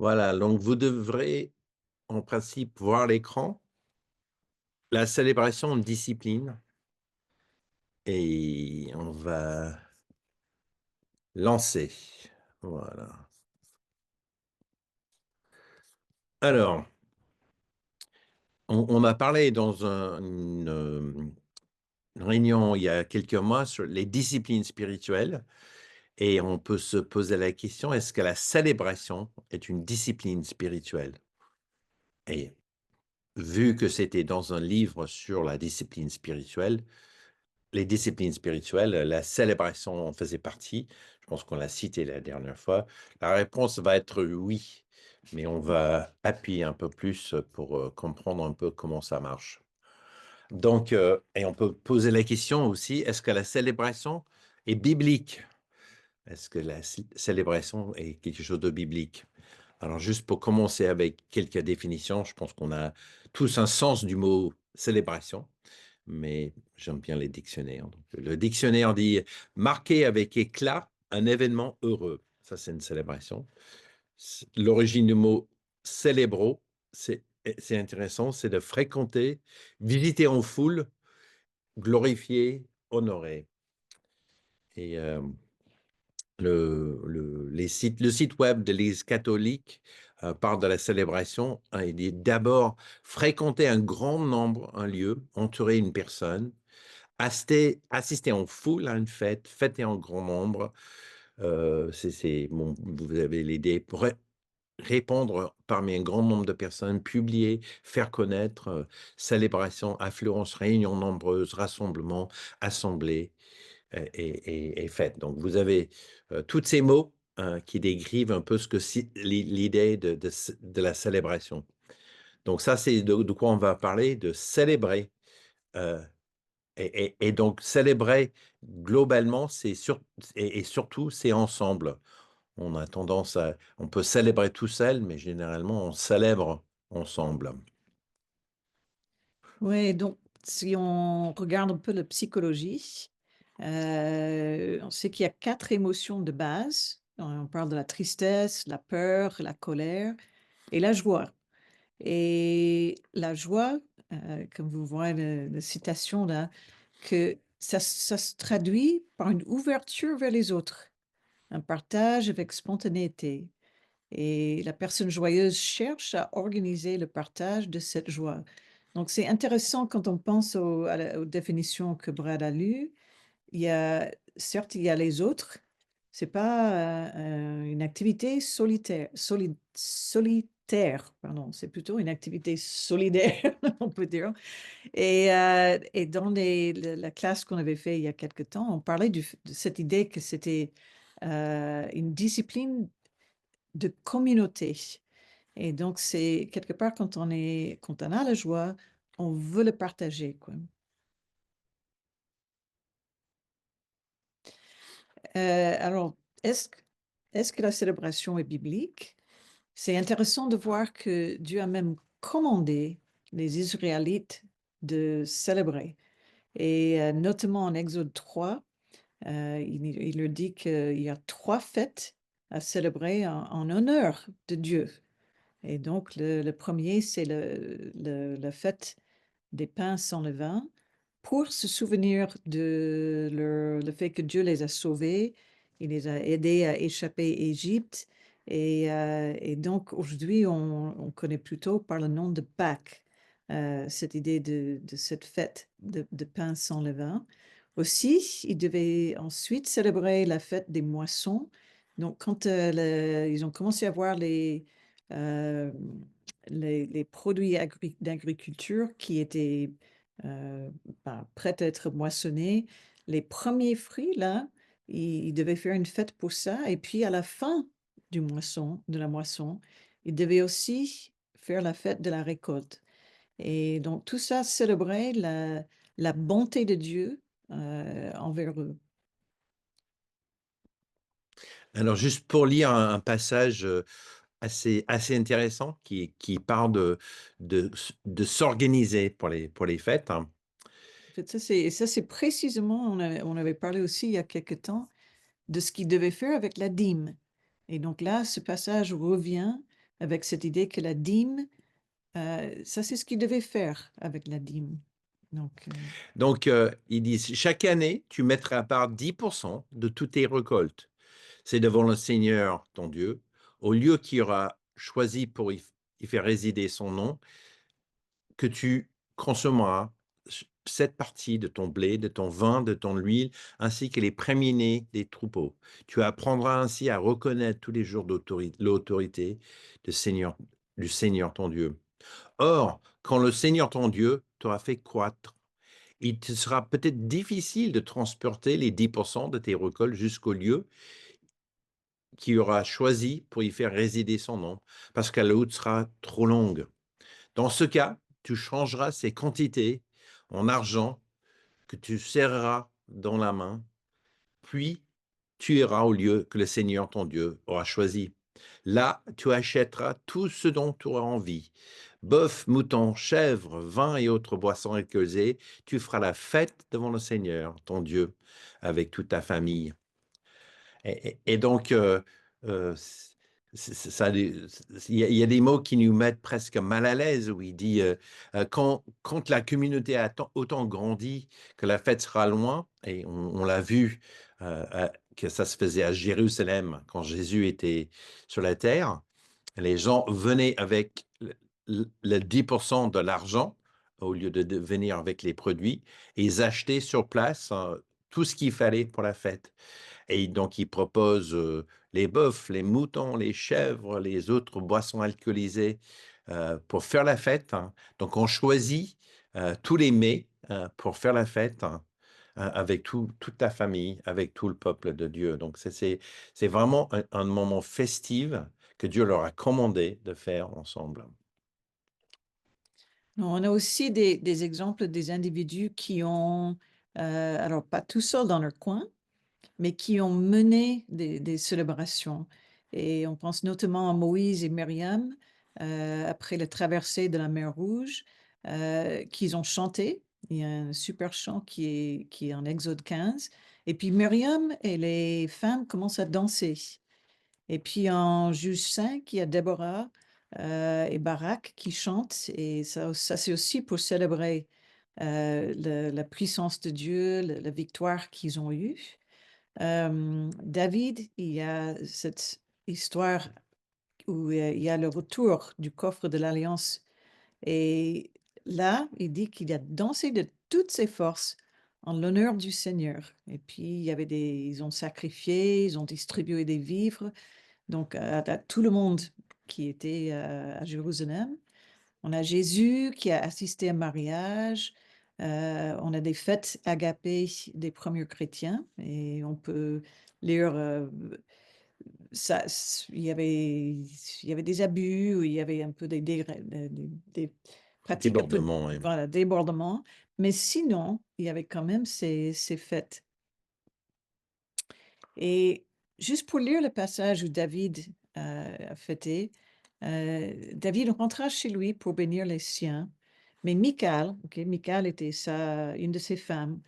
Voilà, donc vous devrez en principe voir l'écran, la célébration de discipline et on va lancer. Voilà. Alors, on a parlé dans une réunion il y a quelques mois sur les disciplines spirituelles et on peut se poser la question, est-ce que la célébration est une discipline spirituelle? Et vu que c'était dans un livre sur la discipline spirituelle, les disciplines spirituelles, la célébration en faisait partie. Je pense qu'on l'a cité la dernière fois. La réponse va être oui, mais on va appuyer un peu plus pour comprendre un peu comment ça marche. Donc, et on peut poser la question aussi, est-ce que la célébration est biblique? Est-ce que la célébration est quelque chose de biblique? Alors, juste pour commencer avec quelques définitions, je pense qu'on a tous un sens du mot célébration, mais j'aime bien les dictionnaires. Donc, le dictionnaire dit marquer avec éclat un événement heureux. Ça, c'est une célébration. L'origine du mot célébro, c'est intéressant, c'est de fréquenter, visiter en foule, glorifier, honorer. Et le site web de l'Église catholique parle de la célébration. Hein, il dit d'abord fréquenter un grand nombre, un lieu, entourer une personne, assister en foule à une fête, fêter en grand nombre. Bon, vous avez l'idée pour répondre parmi un grand nombre de personnes, publier, faire connaître, célébration, affluence, réunions nombreuses, rassemblements, assemblées et fêtes. Donc, vous avez tous ces mots qui décrivent un peu ce que l'idée de la célébration. Donc, ça, c'est de quoi on va parler, de célébrer. Euh, et donc, célébrer globalement, et surtout, c'est ensemble. On a tendance on peut célébrer tout seul, mais généralement, on célèbre ensemble. Oui, donc si on regarde un peu la psychologie, on sait qu'il y a 4 émotions de base. On parle de la tristesse, la peur, la colère et la joie. Et la joie, comme vous voyez la citation là, que ça se traduit par une ouverture vers les autres, un partage avec spontanéité. Et la personne joyeuse cherche à organiser le partage de cette joie. Donc, c'est intéressant quand on pense aux définitions que Brad a lues. Il y a, certes, il y a les autres. C'est pas une activité solitaire, pardon. C'est plutôt une activité solidaire, on peut dire. Et dans la classe qu'on avait fait il y a quelque temps, on parlait de cette idée que c'était une discipline de communauté. Et donc, c'est quelque part quand on a la joie, on veut le partager, quoi. Alors, est-ce que est-ce que la célébration est biblique? C'est intéressant de voir que Dieu a même commandé les Israélites de célébrer et notamment en Exode 3, il leur dit qu'il y a 3 fêtes à célébrer en honneur de Dieu. Et donc le 1er, c'est la fête des pains sans levain pour se souvenir de le fait que Dieu les a sauvés, il les a aidés à échapper Égypte et donc aujourd'hui on connaît plutôt par le nom de Pâques, cette idée de cette fête de pain sans levain. Aussi, ils devaient ensuite célébrer la fête des moissons. Donc quand, ils ont commencé à voir heu, les produits d'agriculture qui étaient prêts à être moissonnés. Les premiers fruits, là, ils devaient faire une fête pour ça. Et puis, à la fin de la moisson, ils devaient aussi faire la fête de la récolte. Et donc, tout ça célébrait la bonté de Dieu envers eux. Alors, juste pour lire un passage assez intéressant qui parle de s'organiser pour les fêtes. Hein. En fait, ça, c'est précisément, on avait parlé aussi il y a quelque temps, de ce qu'ils devaient faire avec la dîme. Et donc là, ce passage revient avec cette idée que la dîme, ça c'est ce qu'ils devaient faire avec la dîme. Donc, Donc, ils disent: «Chaque année, tu mettras à part 10 de toutes tes récoltes. C'est devant le Seigneur ton Dieu, au lieu qu'il aura choisi pour y faire résider son nom, que tu consommeras cette partie de ton blé, de ton vin, de ton huile, ainsi que les premiers-nés des troupeaux. Tu apprendras ainsi à reconnaître tous les jours l'autorité du Seigneur ton Dieu. Or, quand le Seigneur ton Dieu t'aura fait croître, il te sera peut-être difficile de transporter les 10 de tes récoltes jusqu'au lieu qu'il aura choisi pour y faire résider son nom, parce que la route sera trop longue. Dans ce cas, tu changeras ces quantités en argent que tu serreras dans la main, puis tu iras au lieu que le Seigneur ton Dieu aura choisi. Là, tu achèteras tout ce dont tu auras envie. Bœuf, mouton, chèvre, vin et autres boissons alcoolisées, tu feras la fête devant le Seigneur, ton Dieu, avec toute ta famille. Et donc, ça, il y a des mots qui nous mettent presque mal à l'aise, où il dit, quand la communauté a autant grandi que la fête sera loin, et on l'a vu, que ça se faisait à Jérusalem quand Jésus était sur la terre, les gens venaient avec le 10 de l'argent au lieu de venir avec les produits, et ils achetaient sur place tout ce qu'il fallait pour la fête. Et donc, ils proposent les bœufs, les moutons, les chèvres, les autres boissons alcoolisées pour faire la fête, hein. Donc, on choisit tous les mets pour faire la fête, hein, avec toute ta famille, avec tout le peuple de Dieu. Donc, c'est vraiment un moment festif que Dieu leur a commandé de faire ensemble. on a aussi des exemples des individus qui ont, alors pas tout seuls dans leur coin, mais qui ont mené des célébrations. Et on pense notamment à Moïse et Myriam, après la traversée de la mer Rouge, qu'ils ont chanté. Il y a un super chant qui est en Exode 15. Et puis Myriam et les femmes commencent à danser. Et puis en Juge 5, il y a Déborah et Barak qui chantent. Et ça c'est aussi pour célébrer la puissance de Dieu, la victoire qu'ils ont eue. David, il y a cette histoire où il y a le retour du coffre de l'Alliance. Et là, il dit qu'il a dansé de toutes ses forces en l'honneur du Seigneur. Et puis, ils ont sacrifié, ils ont distribué des vivres, donc à tout le monde qui était à Jérusalem. On a Jésus qui a assisté à un mariage. On a des fêtes agapées des premiers chrétiens et on peut lire ça. Il y avait des abus ou il y avait un peu des pratiques un peu Débordement, oui. voilà, débordements. Mais sinon, il y avait quand même ces fêtes. Et juste pour lire le passage où David a fêté, David rentra chez lui pour bénir les siens. Mais Michal, Michal était une de ses femmes,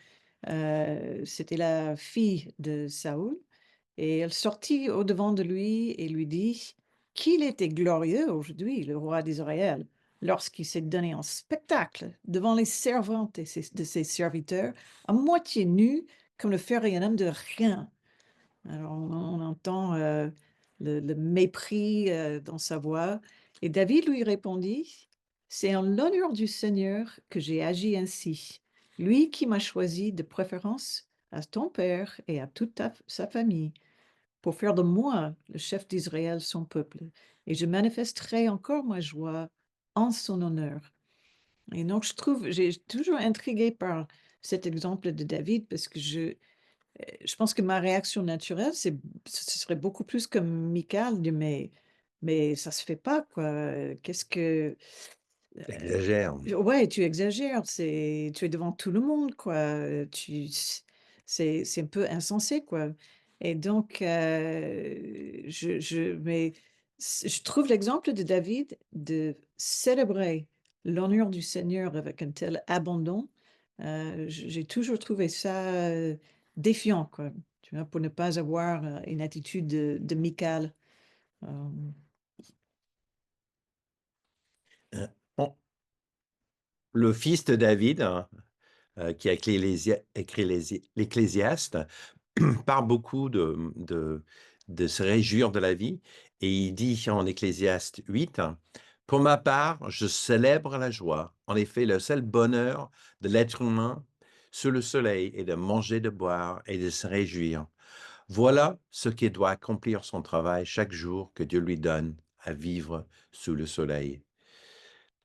c'était la fille de Saoul, et elle sortit au-devant de lui et lui dit qu'il était glorieux aujourd'hui, le roi d'Israël, lorsqu'il s'est donné en spectacle devant les servantes de ses serviteurs, à moitié nu, comme ne ferait un homme de rien. Alors, on entend le mépris dans sa voix. Et David lui répondit, c'est en l'honneur du Seigneur que j'ai agi ainsi. Lui qui m'a choisi de préférence à ton père et à toute sa famille, pour faire de moi le chef d'Israël, son peuple. Et je manifesterai encore ma joie en son honneur. Et donc, j'ai toujours intrigué par cet exemple de David parce que je pense que ma réaction naturelle, ce serait beaucoup plus comme Michael, mais ça se fait pas, quoi. Qu'est-ce que... Exagère. Ouais, tu exagères, tu es devant tout le monde, quoi. C'est un peu insensé, quoi. Et donc, mais je trouve l'exemple de David de célébrer l'honneur du Seigneur avec un tel abandon. J'ai toujours trouvé ça défiant, quoi. Tu vois, pour ne pas avoir une attitude de Michal. Euh, On le fils de David, hein, qui a écrit l'Ecclésiaste, parle beaucoup de se réjouir de la vie et il dit en Ecclésiaste 8, «Pour ma part, je célèbre la joie. En effet, le seul bonheur de l'être humain sous le soleil est de manger, de boire et de se réjouir. Voilà ce qui doit accomplir son travail chaque jour que Dieu lui donne à vivre sous le soleil.»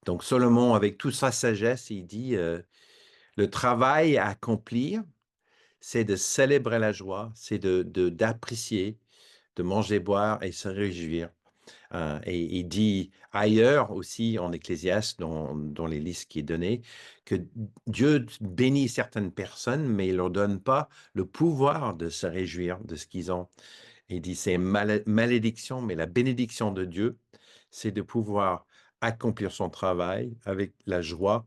Donc Salomon, avec toute sa sagesse, il dit, le travail à accomplir, c'est de célébrer la joie, c'est d'apprécier, de manger, boire et se réjouir. Et il dit ailleurs aussi en Ecclésiaste, dans les listes qui est données, que Dieu bénit certaines personnes, mais il ne leur donne pas le pouvoir de se réjouir de ce qu'ils ont. Il dit c'est malédiction, mais la bénédiction de Dieu, c'est de pouvoir accomplir son travail avec la joie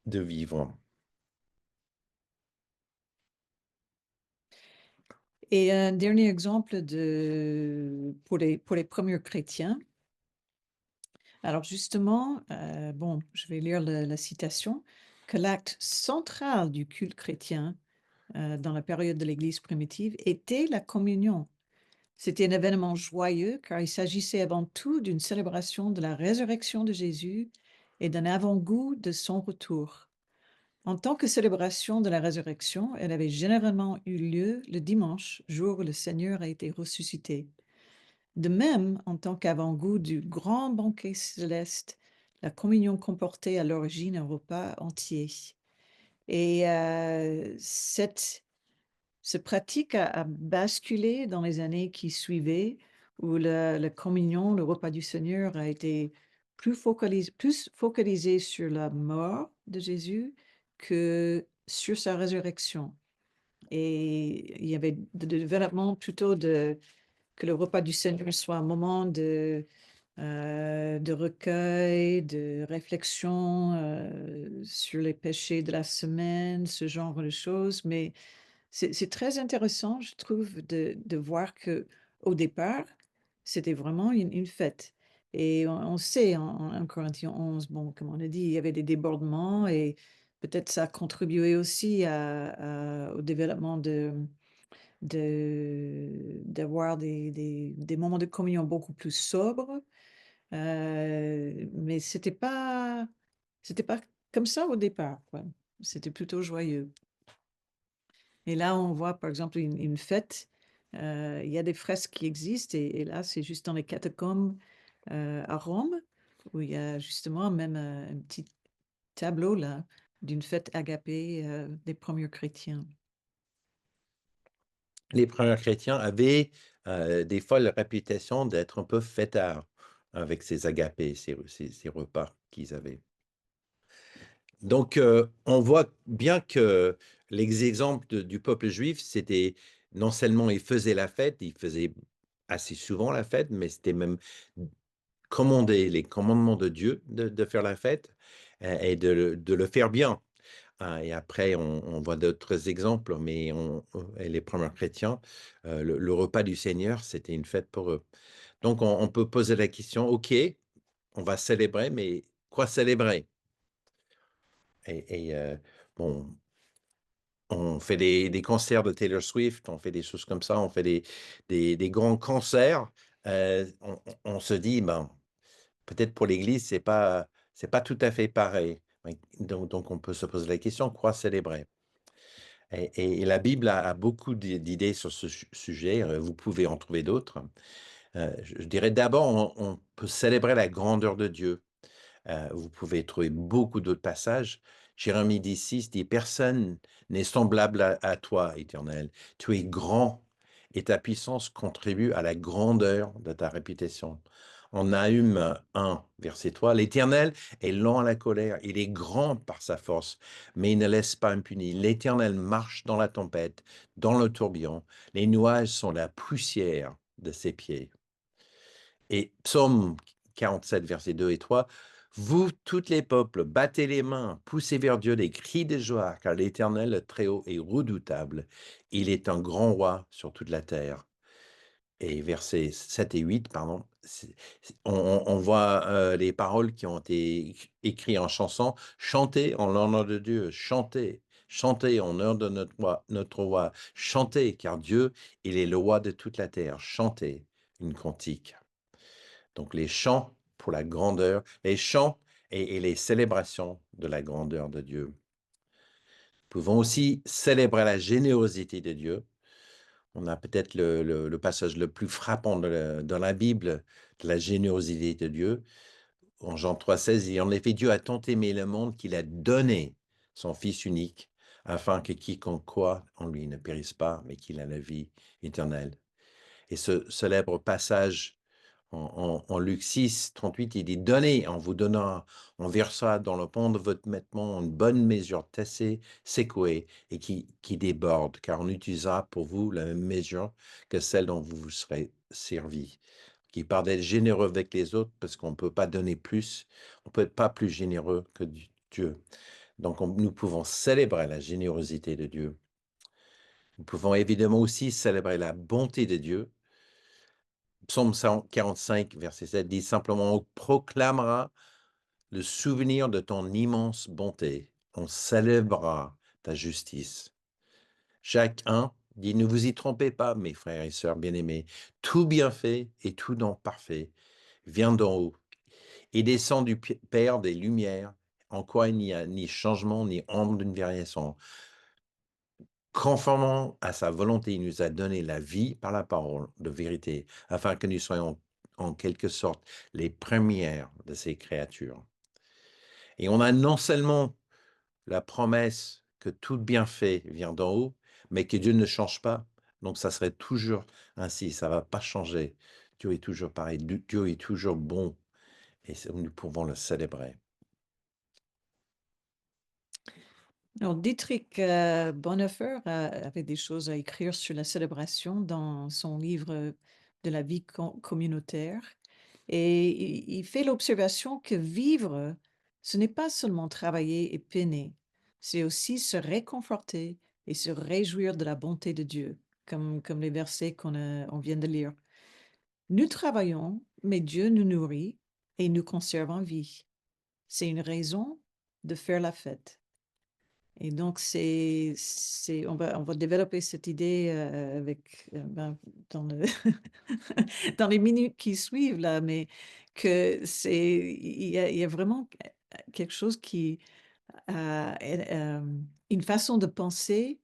de vivre. Et un dernier exemple pour les premiers chrétiens. Alors justement, bon, je vais lire la citation, que l'acte central du culte chrétien dans la période de l'Église primitive était la communion. C'était un événement joyeux car il s'agissait avant tout d'une célébration de la résurrection de Jésus et d'un avant-goût de son retour. En tant que célébration de la résurrection, elle avait généralement eu lieu le dimanche, jour où le Seigneur a été ressuscité. De même, en tant qu'avant-goût du grand banquet céleste, la communion comportait à l'origine un repas entier. Et cette pratique a basculé dans les années qui suivaient, où la communion, le repas du Seigneur a été plus focalisé sur la mort de Jésus que sur sa résurrection. Et il y avait de développement plutôt que le repas du Seigneur soit un moment de recueil, de réflexion sur les péchés de la semaine, ce genre de choses. Mais c'est très intéressant, je trouve, de voir que au départ, c'était vraiment une fête. Et on sait en Corinthiens 11, bon, comme on a dit, il y avait des débordements et peut-être ça a contribué aussi au développement d'avoir des moments de communion beaucoup plus sobres. Mais c'était pas comme ça au départ, quoi. C'était plutôt joyeux. Et là, on voit par exemple une fête. Il y a des fresques qui existent et là, c'est juste dans les catacombes à Rome, où il y a justement même un petit tableau là d'une fête agapée des premiers chrétiens. Les premiers chrétiens avaient des fois la réputation d'être un peu fêtards avec ces agapés, ces repas qu'ils avaient. Donc, on voit bien que les exemples du peuple juif, c'était non seulement ils faisaient la fête, ils faisaient assez souvent la fête, mais c'était même commandé, les commandements de Dieu de faire la fête et de le faire bien. Et après, on voit d'autres exemples, mais et les premiers chrétiens, le repas du Seigneur, c'était une fête pour eux. Donc, on peut poser la question, OK, on va célébrer, mais quoi célébrer? Et bon, on fait des concerts de Taylor Swift, on fait des choses comme ça, on fait des grands concerts. On se dit, ben, peut-être pour l'Église, c'est pas tout à fait pareil. Oui, donc on peut se poser la question, quoi célébrer? Et la Bible a beaucoup d'idées sur ce sujet, vous pouvez en trouver d'autres. Je dirais d'abord, on peut célébrer la grandeur de Dieu. Vous pouvez trouver beaucoup d'autres passages. Jérémie 10,6 dit: «Personne n'est semblable à toi, Éternel. Tu es grand et ta puissance contribue à la grandeur de ta réputation.» En Nahum 1, verset 3, «L'Éternel est lent à la colère, il est grand par sa force, mais il ne laisse pas impuni. L'Éternel marche dans la tempête, dans le tourbillon. Les nuages sont la poussière de ses pieds.» Et Psaume 47, versets 2 et 3, «Vous, toutes les peuples, battez les mains, poussez vers Dieu des cris de joie, car l'Éternel, le Très-Haut, est redoutable. Il est un grand roi sur toute la terre.» Et versets 7 et 8, pardon, on voit, les paroles qui ont été écrites en chanson: «Chantez en l'honneur de Dieu, chantez, chantez en l'honneur de notre roi, chantez, car Dieu, il est le roi de toute la terre, chantez une cantique». Donc les chants pour la grandeur, les chants et les célébrations de la grandeur de Dieu. Nous pouvons aussi célébrer la générosité de Dieu. On a peut-être le passage le plus frappant dans la Bible de la générosité de Dieu. En Jean 3,16, il dit: «En effet, Dieu a tant aimé le monde qu'il a donné son Fils unique, afin que quiconque croit en lui ne périsse pas, mais qu'il ait la vie éternelle». Et ce célèbre passage en Luc 6, 38, il dit: «Donnez, on vous donnera, on versera dans le pont de votre vêtement une bonne mesure tassée, secouée et qui déborde, car on utilisera pour vous la même mesure que celle dont vous vous serez servi». Qui parle d'être généreux avec les autres parce qu'on ne peut pas donner plus, on peut être pas plus généreux que Dieu. Donc nous pouvons célébrer la générosité de Dieu. Nous pouvons évidemment aussi célébrer la bonté de Dieu. Psaume 145, verset 7 dit simplement: «On proclamera le souvenir de ton immense bonté, on célébrera ta justice». Jacques 1 dit: «Ne vous y trompez pas, mes frères et sœurs bien-aimés, tout bienfait et tout don parfait vient d'en haut et descend du Père des lumières, en quoi il n'y a ni changement ni ombre d'une variation. Conformément à sa volonté, il nous a donné la vie par la parole de vérité, afin que nous soyons en quelque sorte les premières de ces créatures. Et on a non seulement la promesse que tout bienfait vient d'en haut, mais que Dieu ne change pas. Donc ça serait toujours ainsi, ça va pas changer. Dieu est toujours pareil, Dieu est toujours bon et nous pouvons le célébrer. Alors, Dietrich Bonhoeffer avait des choses à écrire sur la célébration dans son livre de la vie communautaire. Et il fait l'observation que vivre, ce n'est pas seulement travailler et peiner, c'est aussi se réconforter et se réjouir de la bonté de Dieu, comme les versets on vient de lire. Nous travaillons, mais Dieu nous nourrit et nous conserve en vie. C'est une raison de faire la fête. Et donc, on va développer cette idée dans dans les minutes qui suivent là, mais il y a vraiment quelque chose une façon de penser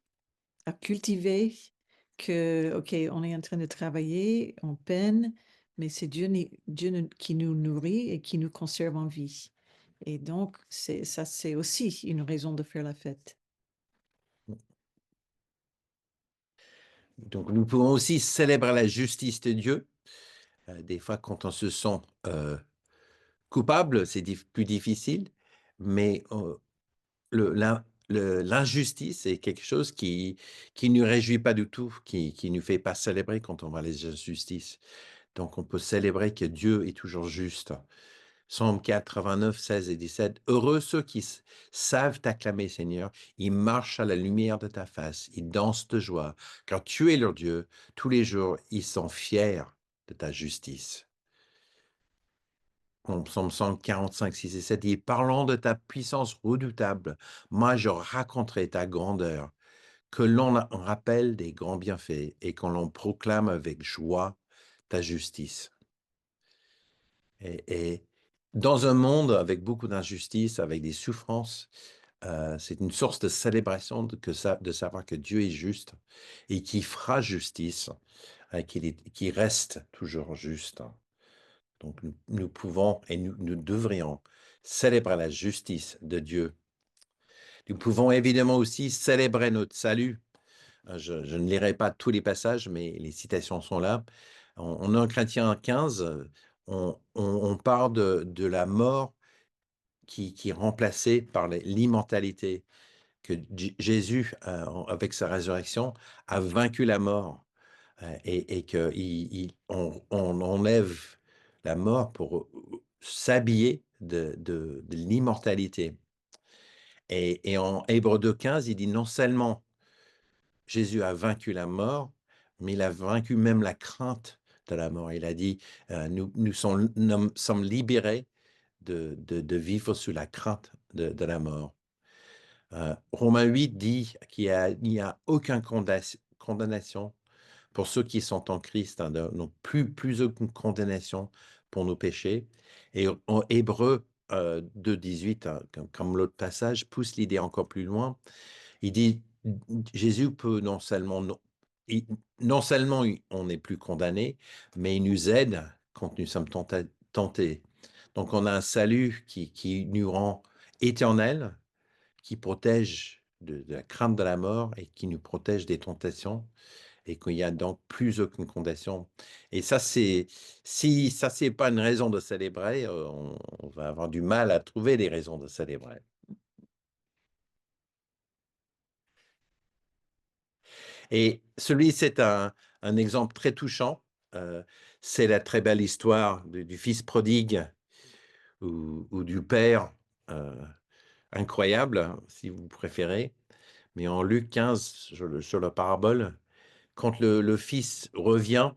à cultiver que, OK, on est en train de travailler, on peine, mais c'est qui nous nourrit et qui nous conserve en vie. Et donc, c'est aussi une raison de faire la fête. Donc nous pouvons aussi célébrer la justice de Dieu. Des fois, quand on se sent coupable, c'est plus difficile, mais l'injustice est quelque chose qui ne nous réjouit pas du tout, qui nous fait pas célébrer quand on voit les injustices. Donc on peut célébrer que Dieu est toujours juste. Psaume 89, 16 et 17. Heureux ceux qui savent t'acclamer, Seigneur. Ils marchent à la lumière de ta face. Ils dansent de joie, car tu es leur Dieu. Tous les jours, ils sont fiers de ta justice. En Psaume 145, 6 et 7, dit: parlant de ta puissance redoutable, moi je raconterai ta grandeur, que l'on rappelle des grands bienfaits et qu'on l'on proclame avec joie ta justice. Et dans un monde avec beaucoup d'injustices, avec des souffrances, c'est une source de célébration de savoir que Dieu est juste et qui fera justice, qui reste toujours juste. Donc nous pouvons et nous devrions célébrer la justice de Dieu. Nous pouvons évidemment aussi célébrer notre salut. Je ne lirai pas tous les passages, mais les citations sont là. En 1 Corinthiens 15, on parle de la mort qui est remplacée par l'immortalité, que Jésus, avec sa résurrection, a vaincu la mort et qu'on enlève la mort pour s'habiller de l'immortalité. Et en Hébreux 2,15, il dit non seulement Jésus a vaincu la mort, mais il a vaincu même la crainte de la mort. Il a dit, nous sommes libérés de vivre sous la crainte de la mort. Romains 8 dit il n'y a aucune condamnation pour ceux qui sont en Christ, hein, donc plus aucune condamnation pour nos péchés. Et en Hébreu 2,18, hein, comme l'autre passage, pousse l'idée encore plus loin. Il dit, Jésus peut non seulement on n'est plus condamné, mais il nous aide quand nous sommes tentés. Donc on a un salut qui nous rend éternel, qui protège de la crainte de la mort et qui nous protège des tentations et qu'il n'y a donc plus aucune condamnation. Et ça, si ça, c'est pas une raison de célébrer, on va avoir du mal à trouver des raisons de célébrer. Et c'est un exemple très touchant. C'est la très belle histoire du fils prodigue ou du père incroyable, hein, si vous préférez. Mais en Luc 15, sur la parabole, quand le fils revient,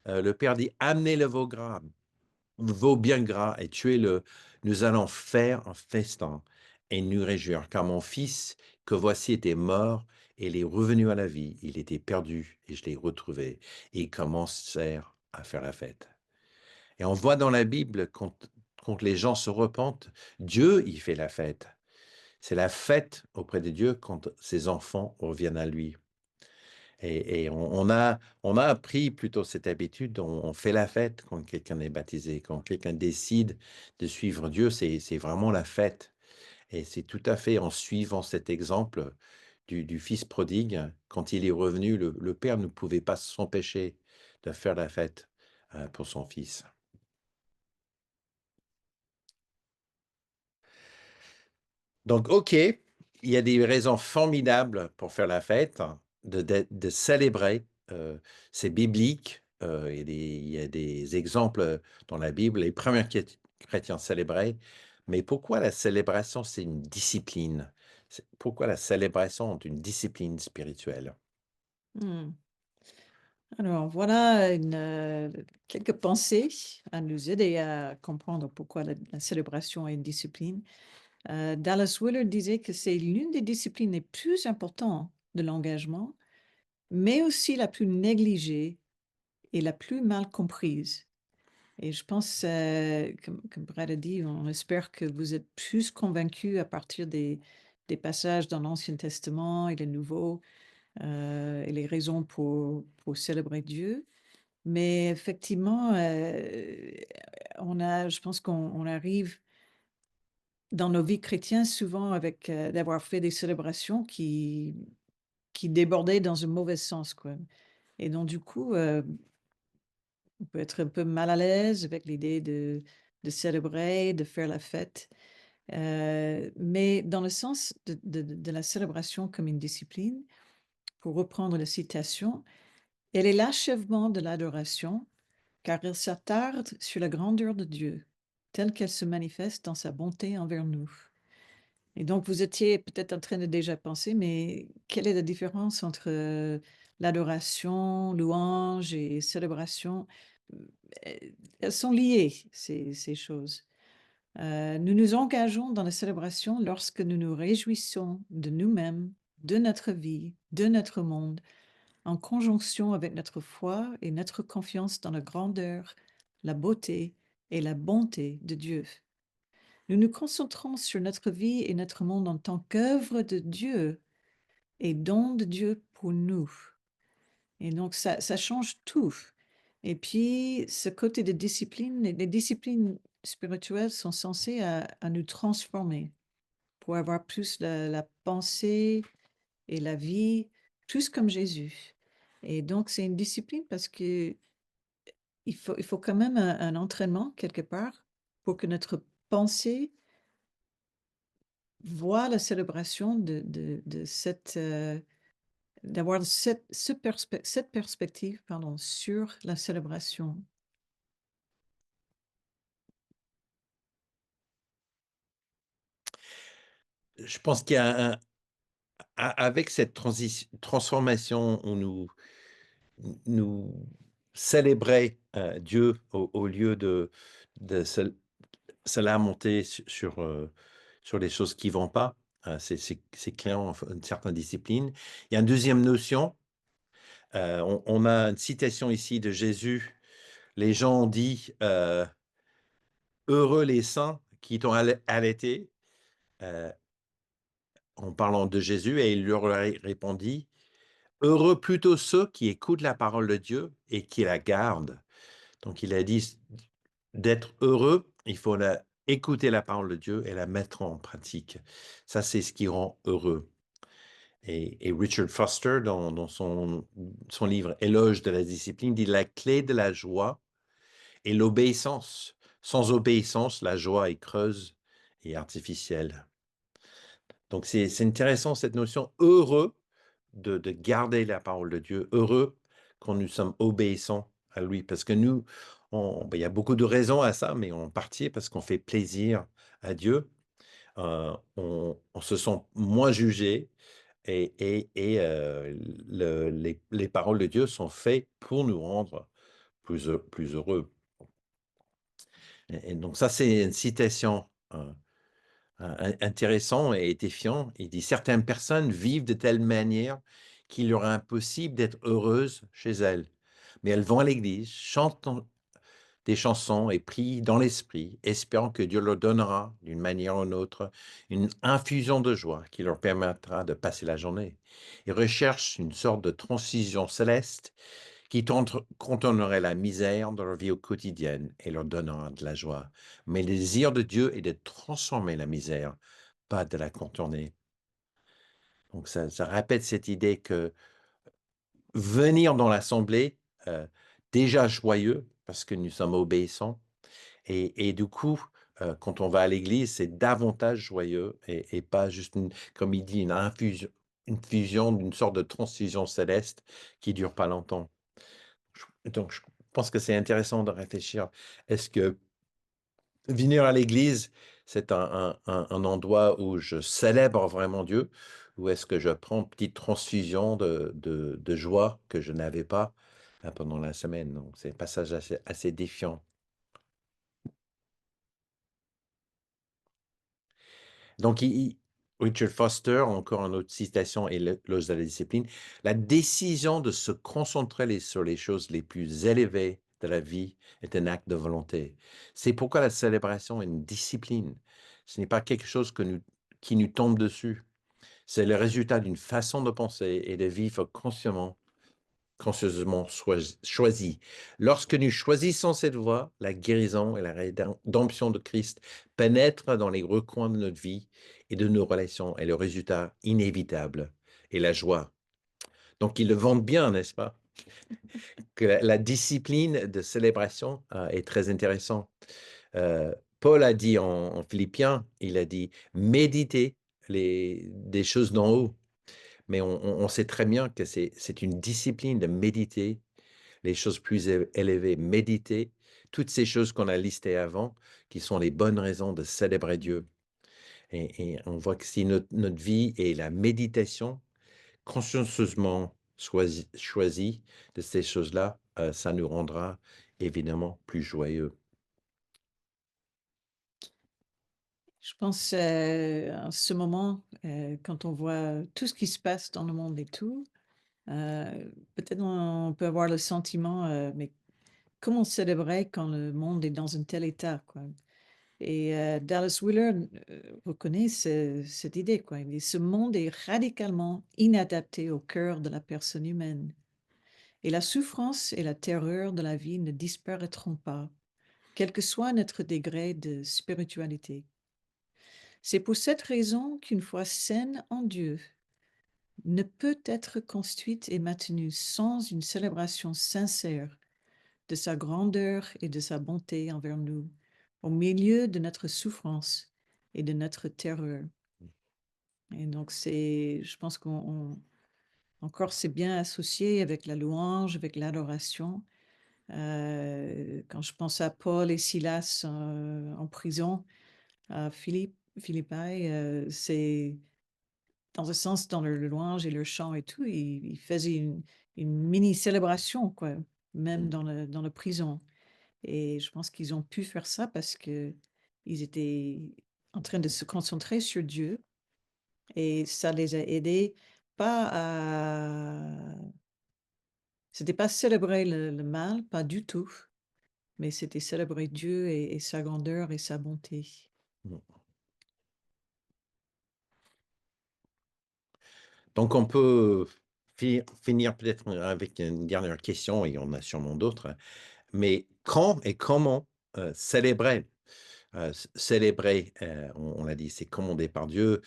le père dit: «Amenez le veau bien gras et tuez-le. Nous allons faire un festin et nous réjouir, car mon fils, que voici, était mort et il est revenu à la vie. Il était perdu et je l'ai retrouvé.» Et ils commencèrent à faire la fête. Et on voit dans la Bible, quand les gens se repentent, Dieu, il fait la fête. C'est la fête auprès de Dieu quand ses enfants reviennent à lui. Et on a appris plutôt cette habitude, on fait la fête quand quelqu'un est baptisé, quand quelqu'un décide de suivre Dieu, c'est vraiment la fête. Et c'est tout à fait en suivant cet exemple du fils prodigue, quand il est revenu, le père ne pouvait pas s'empêcher de faire la fête pour son fils. Donc, OK, il y a des raisons formidables pour faire la fête, hein, de célébrer. C'est biblique. Il y a des exemples dans la Bible. Les premiers chrétiens célébraient. Mais pourquoi la célébration, c'est une discipline? Pourquoi la célébration est une discipline spirituelle? Mmh. Alors voilà quelques pensées à nous aider à comprendre pourquoi la célébration est une discipline. Dallas Willard disait que c'est l'une des disciplines les plus importantes de l'engagement, mais aussi la plus négligée et la plus mal comprise. Et je pense, comme Brad a dit, on espère que vous êtes plus convaincus à partir des passages dans l'Ancien Testament et le Nouveau, et les raisons pour célébrer Dieu. Mais effectivement, je pense qu'on arrive dans nos vies chrétiennes souvent avec, d'avoir fait des célébrations qui débordaient dans un mauvais sens, quoi. Et donc du coup, on peut être un peu mal à l'aise avec l'idée de célébrer, de faire la fête, mais dans le sens de la célébration comme une discipline, pour reprendre la citation, elle est l'achèvement de l'adoration, car elle s'attarde sur la grandeur de Dieu, telle qu'elle se manifeste dans sa bonté envers nous. Et donc vous étiez peut-être en train de déjà penser, mais quelle est la différence entre, l'adoration, louange et célébration? Mmh, elles sont liées ces choses. Nous nous engageons dans la célébration lorsque nous nous réjouissons de nous-mêmes, de notre vie, de notre monde, en conjonction avec notre foi et notre confiance dans la grandeur, la beauté et la bonté de Dieu. Nous nous concentrons sur notre vie et notre monde en tant qu'œuvre de Dieu et don de Dieu pour nous. Et donc ça change tout. Et puis ce côté de discipline, les disciplines spirituelles sont censées à nous transformer pour avoir plus la pensée et la vie, plus comme Jésus. Et donc c'est une discipline parce que il faut quand même un entraînement quelque part pour que notre pensée voit la célébration de cette, d'avoir cette perspective, pardon, sur la célébration. Je pense qu'il y a avec cette transformation, on nous célébrer, Dieu au lieu de se lamenter sur les choses qui vont pas. C'est clair en une certaine discipline. Il y a une deuxième notion, on a une citation ici de Jésus. Les gens ont dit, «Heureux les saints qui t'ont allaité», heu, en parlant de Jésus et il leur a répondit: «Heureux plutôt ceux qui écoutent la parole de Dieu et qui la gardent». Donc il a dit d'être heureux, il faut écouter la parole de Dieu et la mettre en pratique. Ça, c'est ce qui rend heureux. Et Richard Foster, dans son livre Éloge de la discipline, dit la clé de la joie est l'obéissance. Sans obéissance, la joie est creuse et artificielle. Donc c'est intéressant cette notion heureux de garder la parole de Dieu, heureux quand nous sommes obéissants à lui, parce que nous, il y a beaucoup de raisons à ça, mais en partie parce qu'on fait plaisir à Dieu, on se sent moins jugé et les paroles de Dieu sont faites pour nous rendre plus heureux. Et donc ça, c'est une citation intéressant et édifiant. Il dit: «Certaines personnes vivent de telle manière qu'il leur est impossible d'être heureuses chez elles. Mais elles vont à l'église, chantent des chansons et prient dans l'esprit, espérant que Dieu leur donnera, d'une manière ou d'une autre, une infusion de joie qui leur permettra de passer la journée. Ils recherchent une sorte de transition céleste qui contournerait la misère de leur vie au quotidienne et leur donnera de la joie. Mais le désir de Dieu est de transformer la misère, pas de la contourner. Donc ça répète cette idée que venir dans l'assemblée, déjà joyeux, parce que nous sommes obéissants, et du coup, quand on va à l'église, c'est davantage joyeux et pas juste une, comme il dit, une fusion d'une sorte de transfusion céleste qui dure pas longtemps. Donc je pense que c'est intéressant de réfléchir. Est-ce que venir à l'église, c'est un endroit où je célèbre vraiment Dieu, ou est-ce que je prends une petite transfusion de joie que je n'avais pas, pendant la semaine? Donc c'est un passage assez défiant. Donc Richard Foster, encore une autre citation et l'éloge de la discipline: «La décision de se concentrer sur les choses les plus élevées de la vie est un acte de volonté. C'est pourquoi la célébration est une discipline. Ce n'est pas quelque chose qui nous tombe dessus. C'est le résultat d'une façon de penser et de vivre conscieusement choisi. Lorsque nous choisissons cette voie, la guérison et la rédemption de Christ pénètrent dans les recoins de notre vie et de nos relations, et le résultat inévitable est la joie. Donc, ils le vendent bien, n'est-ce pas? Que la discipline de célébration est très intéressante. Paul a dit en Philippiens, il a dit méditez des choses d'en haut. Mais on sait très bien que c'est une discipline de méditer les choses plus élevées, méditer toutes ces choses qu'on a listées avant, qui sont les bonnes raisons de célébrer Dieu. Et on voit que si notre vie est la méditation, consciencieusement choisie de ces choses-là, ça nous rendra évidemment plus joyeux. Je pense, en ce moment, quand on voit tout ce qui se passe dans le monde et tout, peut-être on peut avoir le sentiment, mais comment célébrer quand le monde est dans un tel état, quoi? Et Dallas Willard, reconnaît cette idée, quoi. Il dit: «Ce monde est radicalement inadapté au cœur de la personne humaine et la souffrance et la terreur de la vie ne disparaîtront pas, quel que soit notre degré de spiritualité. C'est pour cette raison qu'une foi saine en Dieu ne peut être construite et maintenue sans une célébration sincère de sa grandeur et de sa bonté envers nous, au milieu de notre souffrance et de notre terreur.» Et donc je pense encore c'est bien associé avec la louange, avec l'adoration. Quand je pense à Paul et Silas, en prison à Philippi, c'est dans un sens, dans leur louange et leur chant et tout, ils faisaient une mini célébration, quoi. même Mmh. dans la prison. Et je pense qu'ils ont pu faire ça parce qu'ils étaient en train de se concentrer sur Dieu et ça les a aidés pas à c'était pas célébrer le mal, pas du tout, mais c'était célébrer Dieu et sa grandeur et sa bonté. Mmh. Donc on peut finir peut-être avec une dernière question et on a sûrement d'autres. Mais quand et comment, célébrer? Célébrer, on l'a dit, c'est commandé par Dieu.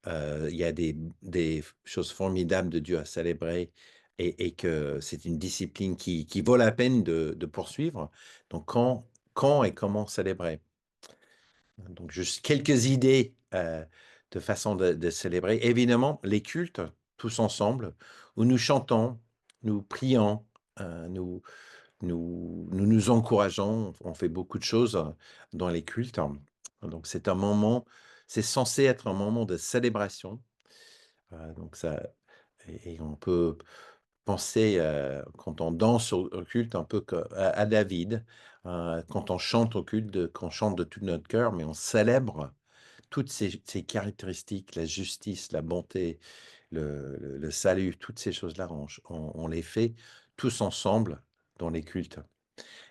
Il y a des choses formidables de Dieu à célébrer et que c'est une discipline qui vaut la peine de poursuivre. Donc quand et comment célébrer? Donc juste quelques idées, de façon de célébrer. Évidemment, les cultes, tous ensemble, où nous chantons, nous prions, nous nous encourageons, on fait beaucoup de choses, dans les cultes. Donc c'est censé être un moment de célébration, donc ça et on peut penser, quand on danse au culte un peu que à David, quand on chante au culte, qu'on chante de tout notre cœur, mais on célèbre toutes ces caractéristiques, la justice, la bonté, le salut, toutes ces choses-là, on les fait tous ensemble dans les cultes.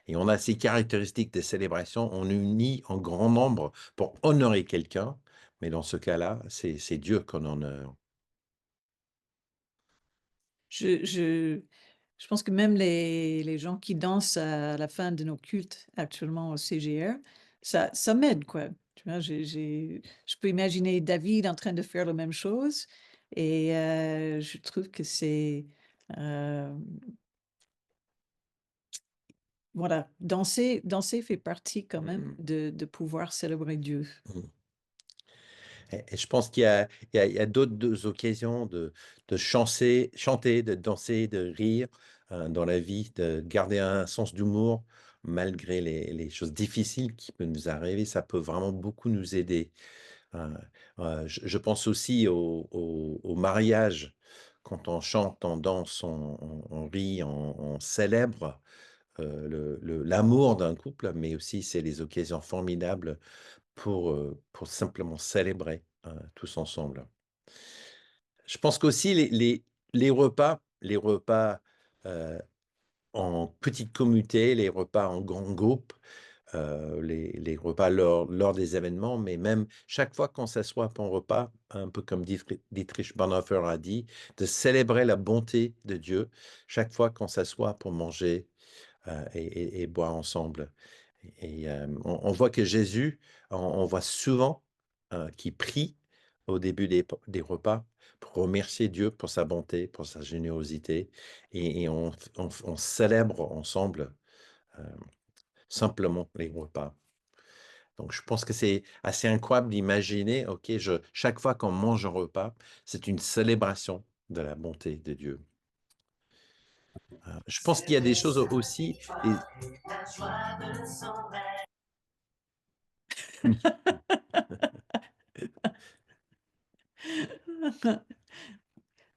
Et on a ces caractéristiques des célébrations, on unit en grand nombre pour honorer quelqu'un, mais dans ce cas-là, c'est Dieu qu'on honore. Je je je pense que même les gens qui dansent à la fin de nos cultes actuellement au CGR, ça m'aide, quoi. Tu vois? Je peux imaginer David en train de faire la même chose et je trouve que hem, voilà, danser fait partie quand même Mmh. de pouvoir célébrer Dieu. Mmh. Et je pense qu'il y a d'autres occasions de chanter, de danser, de rire, dans la vie, de garder un sens d'humour malgré les choses difficiles qui peuvent nous arriver. Ça peut vraiment beaucoup nous aider. Heu je pense aussi au mariage. Quand on chante, on danse, on rit, on célèbre, l'amour d'un couple, mais aussi c'est les occasions formidables pour simplement célébrer, tous ensemble. Je pense qu'aussi les repas, heu, en petite communauté, les repas en grand groupe, les repas lors des événements, mais même chaque fois qu'on s'assoit pour un repas, un peu comme Dietrich Bonhoeffer a dit, de célébrer la bonté de Dieu, chaque fois qu'on s'assoit pour manger, et boire ensemble. Et on voit que Jésus, on voit souvent, qu'il prie au début des repas pour remercier Dieu pour sa bonté, pour sa générosité et on célèbre ensemble, heu, simplement les repas. Donc je pense que c'est assez incroyable d'imaginer, OK, chaque fois qu'on mange un repas, c'est une célébration de la bonté de Dieu. Je pense qu'il y a des choses aussi, les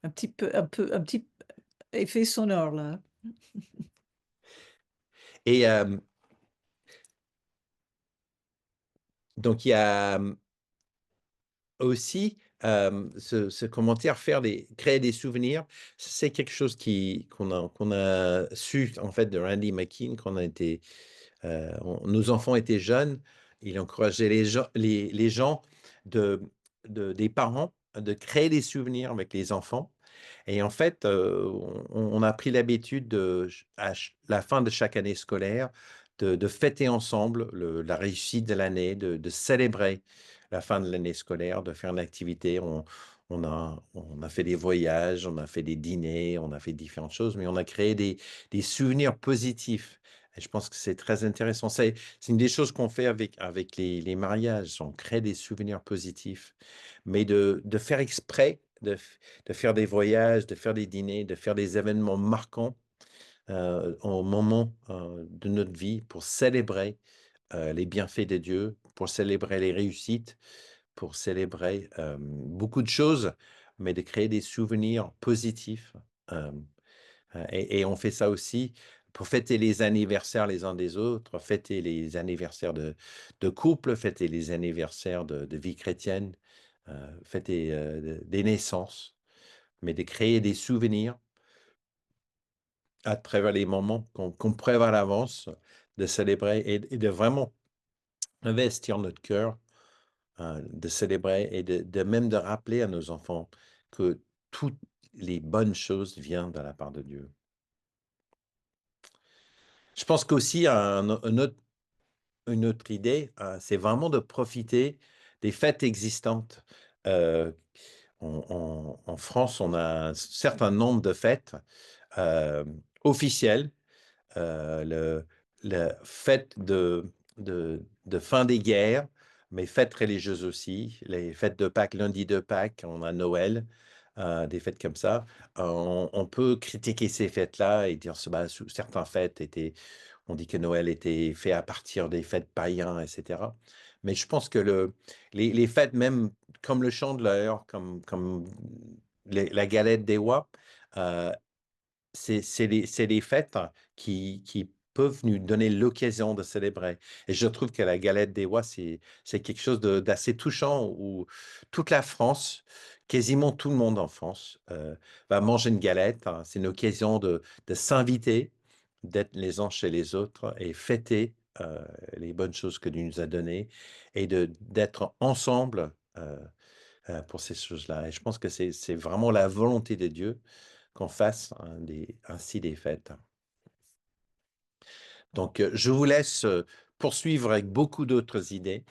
Un petit effet sonore là. et donc il y a, aussi, ce commentaire, créer des souvenirs, c'est quelque chose qu'on a su en fait de Randy McKean quand on a été, nos enfants étaient jeunes. Il encourageait les gens de des parents de créer des souvenirs avec les enfants et en fait, on a pris l'habitude à la fin de chaque année scolaire, de fêter ensemble la réussite de l'année, de célébrer la fin de l'année scolaire, de faire une activité. On a fait des voyages, on a fait des dîners, on a fait différentes choses, mais on a créé des souvenirs positifs et je pense que c'est très intéressant. C'est une des choses qu'on fait avec les mariages, on crée des souvenirs positifs, mais de faire exprès de faire des voyages, de faire des dîners, de faire des événements marquants, au moment, de notre vie pour célébrer, les bienfaits de Dieu, pour célébrer les réussites, pour célébrer, beaucoup de choses, mais de créer des souvenirs positifs, hem, et on fait ça aussi pour fêter les anniversaires les uns des autres, fêter les anniversaires de couple, fêter les anniversaires de vie chrétienne, fêter, des naissances, mais de créer des souvenirs à travers les moments qu'on prévoit à l'avance, de célébrer et de vraiment investir notre cœur, de célébrer et de même de rappeler à nos enfants que toutes les bonnes choses viennent de la part de Dieu. Je pense qu'aussi un autre une autre idée, c'est vraiment de profiter des fêtes existantes. Heu, en France, on a un certain nombre de fêtes, officielles. Le fête de fin des guerres, mais fêtes religieuses aussi, les fêtes de Pâques, lundi de Pâques, on a Noël, des fêtes comme ça. On peut critiquer ces fêtes-là et dire: bah, sous certaines fêtes étaient on dit que Noël était fait à partir des fêtes païens et cetera. Mais je pense que les fêtes même comme le Chandeleur, comme les la galette des rois, heu c'est les fêtes qui peuvent nous donner l'occasion de célébrer et je trouve que la galette des rois, c'est quelque chose d'assez touchant où toute la France, quasiment tout le monde en France, va manger une galette, hein. C'est une occasion de s'inviter, d'être les uns chez les autres et fêter, les bonnes choses que Dieu nous a données et d'être ensemble, pour ces choses-là et je pense que c'est vraiment la volonté de Dieu qu'on fasse ainsi des fêtes. Donc, je vous laisse, poursuivre avec beaucoup d'autres idées,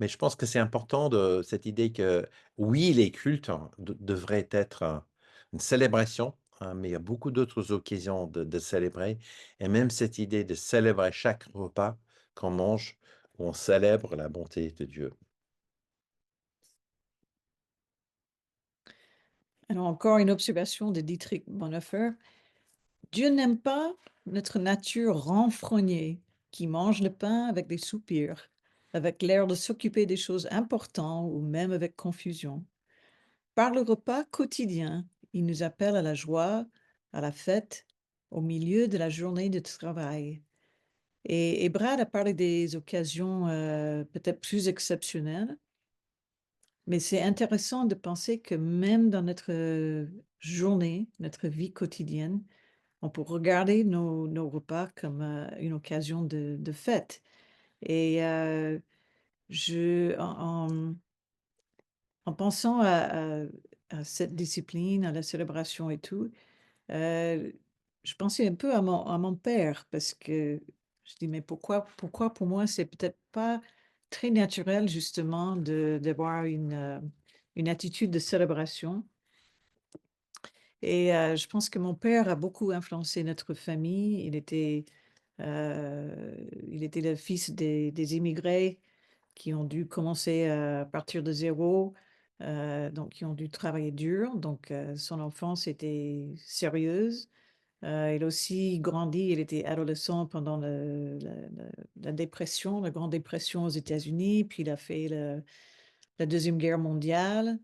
mais je pense que c'est important de cette idée que, oui, les cultes devraient être, une célébration, mais il y a beaucoup d'autres occasions de célébrer et même cette idée de célébrer chaque repas qu'on mange, où on célèbre la bonté de Dieu. Alors encore une observation de Dietrich Bonhoeffer. Dieu n'aime pas notre nature renfrognée qui mange le pain avec des soupirs, avec l'air de s'occuper des choses importantes ou même avec confusion. Par le repas quotidien, il nous appelle à la joie, à la fête, au milieu de la journée de travail. Et Brad a parlé des occasions peut-être plus exceptionnelles, mais c'est intéressant de penser que même dans notre journée, notre vie quotidienne, on peut regarder nos repas comme une occasion de fête. Et je, en pensant à cette discipline, à la célébration et tout, Heu, je pensais un peu à mon père parce que je dis: «Mais pourquoi pour moi c'est peut-être pas très naturel justement de d'avoir une attitude de célébration?» Et je pense que mon père a beaucoup influencé notre famille. Il était le fils des immigrés qui ont dû commencer à partir de zéro, donc qui ont dû travailler dur. Donc son enfance était sérieuse. Il a aussi grandi, il était adolescent pendant la dépression, la grande dépression aux États-Unis, puis il a fait la 2e guerre mondiale.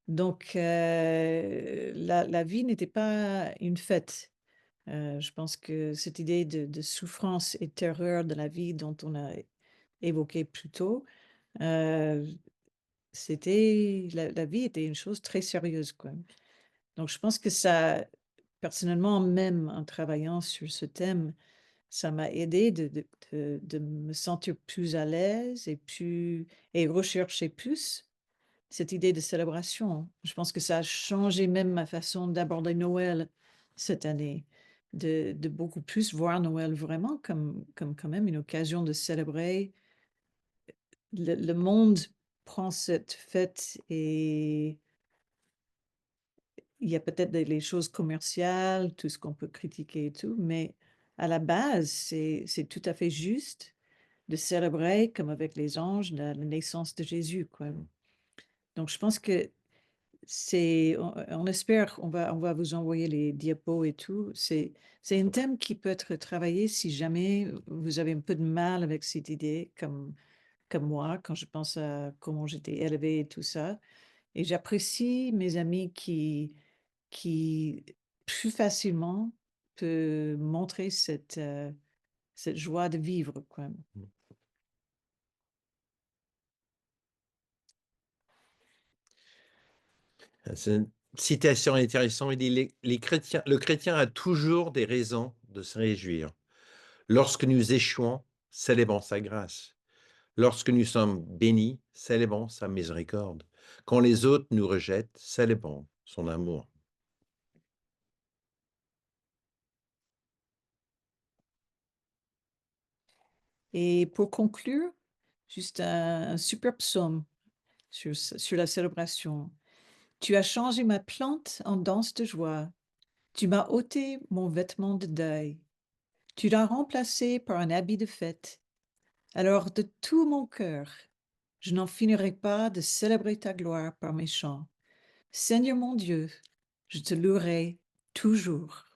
Donc la vie n'était pas une fête. Je pense que cette idée de souffrance et terreur de la vie dont on a évoqué plus tôt, heu, c'était la vie était une chose très sérieuse, quoi. Donc je pense que ça personnellement, même en travaillant sur ce thème, ça m'a aidé de me sentir plus à l'aise et rechercher plus cette idée de célébration. Je pense que ça a changé même ma façon d'aborder Noël cette année, de beaucoup plus voir Noël vraiment comme quand même une occasion de célébrer. Le monde prend cette fête et il y a peut-être des les choses commerciales, tout ce qu'on peut critiquer et tout, mais à la base, c'est tout à fait juste de célébrer, comme avec les anges, la naissance de Jésus, quoi. Donc je pense que c'est on espère, on va vous envoyer les diapos et tout. C'est un thème qui peut être travaillé si jamais vous avez un peu de mal avec cette idée, comme moi, quand je pense à comment j'étais élevée et tout ça. Et j'apprécie mes amis qui plus facilement peut montrer cette joie de vivre, quoi. Mmh. C'est une citation intéressante, il dit: Les chrétiens le chrétien a toujours des raisons de se réjouir. Lorsque nous échouons, célébrons sa grâce. Lorsque nous sommes bénis, célébrons sa miséricorde. Quand les autres nous rejettent, célébrons son amour. Et pour conclure, juste un super psaume sur la célébration. Tu as changé ma plainte en danse de joie. Tu m'as ôté mon vêtement de deuil. Tu l'as remplacé par un habit de fête. Alors de tout mon cœur, je n'en finirai pas de célébrer ta gloire par mes chants. Seigneur mon Dieu, je te louerai toujours.